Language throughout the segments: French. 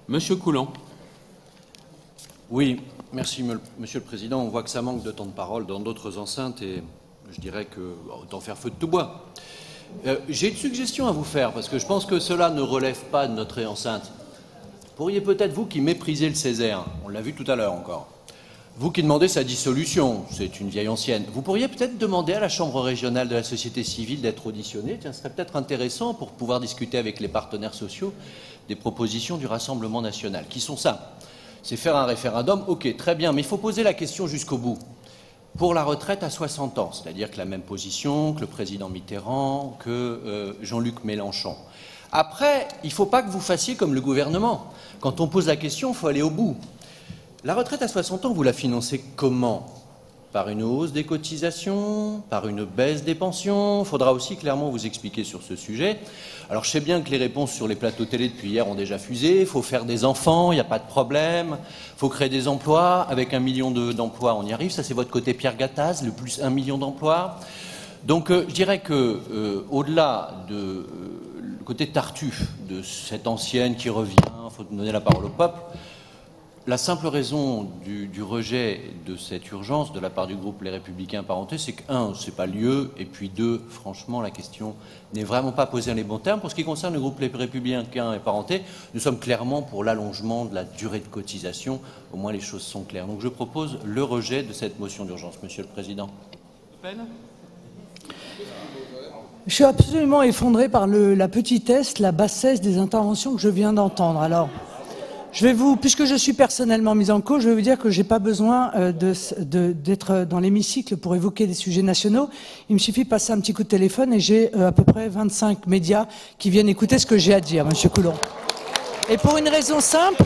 Monsieur Coulant. Oui, merci Monsieur le Président. On voit que ça manque de temps de parole dans d'autres enceintes et je dirais que autant faire feu de tout bois. J'ai une suggestion à vous faire parce que je pense que cela ne relève pas de notre enceinte. Pourriez peut-être, vous qui méprisez le Césaire, on l'a vu tout à l'heure encore, vous qui demandez sa dissolution, c'est une vieille ancienne, vous pourriez peut-être demander à la Chambre régionale de la société civile d'être auditionnée. Tiens, ce serait peut-être intéressant pour pouvoir discuter avec les partenaires sociaux des propositions du Rassemblement national, qui sont simples. C'est faire un référendum, ok, très bien, mais il faut poser la question jusqu'au bout. Pour la retraite à 60 ans, c'est-à-dire que la même position que le président Mitterrand, que Jean-Luc Mélenchon. Après, il ne faut pas que vous fassiez comme le gouvernement. Quand on pose la question, il faut aller au bout. La retraite à 60 ans, vous la financez comment? Par une hausse des cotisations, par une baisse des pensions? Il faudra aussi clairement vous expliquer sur ce sujet. Alors je sais bien que les réponses sur les plateaux télé depuis hier ont déjà fusé. Il faut faire des enfants, il n'y a pas de problème. Il faut créer des emplois. Avec 1 million d'emplois, on y arrive. Ça, c'est votre côté Pierre Gattaz, le plus 1 million d'emplois. Donc je dirais que au-delà de le côté tartuffe de cette ancienne qui revient, il faut donner la parole au peuple. La simple raison du rejet de cette urgence de la part du groupe Les Républicains parentés, c'est que, un, c'est pas lieu, et puis deux, franchement, la question n'est vraiment pas posée dans les bons termes. Pour ce qui concerne le groupe Les Républicains et parentés, nous sommes clairement pour l'allongement de la durée de cotisation. Au moins, les choses sont claires. Donc, je propose le rejet de cette motion d'urgence, Monsieur le Président. Je suis absolument effondré par la petitesse, la bassesse des interventions que je viens d'entendre. Alors, puisque je suis personnellement mise en cause, je vais vous dire que je n'ai pas besoin d'être dans l'hémicycle pour évoquer des sujets nationaux. Il me suffit de passer un petit coup de téléphone et j'ai à peu près 25 médias qui viennent écouter ce que j'ai à dire, Monsieur Coulant. Et pour une raison simple,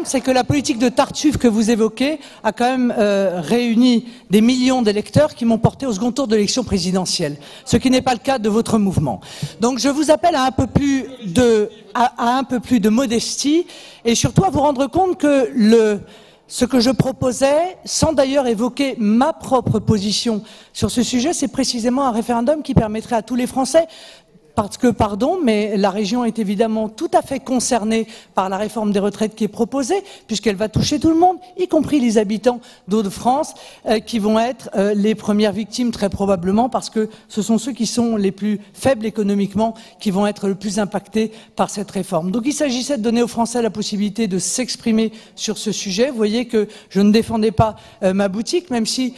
c'est que la politique de Tartuffe que vous évoquez a quand même réuni des millions d'électeurs qui m'ont porté au second tour de l'élection présidentielle, ce qui n'est pas le cas de votre mouvement. Donc je vous appelle à un peu plus de modestie et surtout à vous rendre compte que ce que je proposais, sans d'ailleurs évoquer ma propre position sur ce sujet, c'est précisément un référendum qui permettrait à tous les Français. Parce que, pardon, mais la région est évidemment tout à fait concernée par la réforme des retraites qui est proposée, puisqu'elle va toucher tout le monde, y compris les habitants d'Hauts-de-France, qui vont être les premières victimes très probablement, parce que ce sont ceux qui sont les plus faibles économiquement qui vont être le plus impactés par cette réforme. Donc il s'agissait de donner aux Français la possibilité de s'exprimer sur ce sujet. Vous voyez que je ne défendais pas ma boutique, même si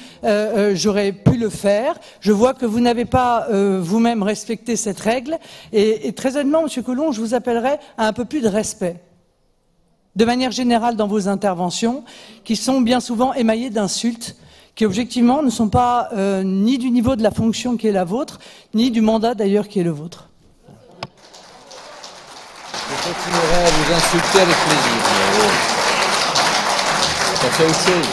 j'aurais pu le faire. Je vois que vous n'avez pas vous-même respecté cette règle. Et très honnêtement, Monsieur Coulant, je vous appellerai à un peu plus de respect, de manière générale dans vos interventions, qui sont bien souvent émaillées d'insultes, qui objectivement ne sont pas ni du niveau de la fonction qui est la vôtre, ni du mandat d'ailleurs qui est le vôtre. Je continuerai à vous insulter avec plaisir. Ça fait autre chose.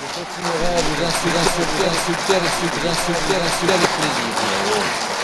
Je continuerai à vous insulter avec plaisir.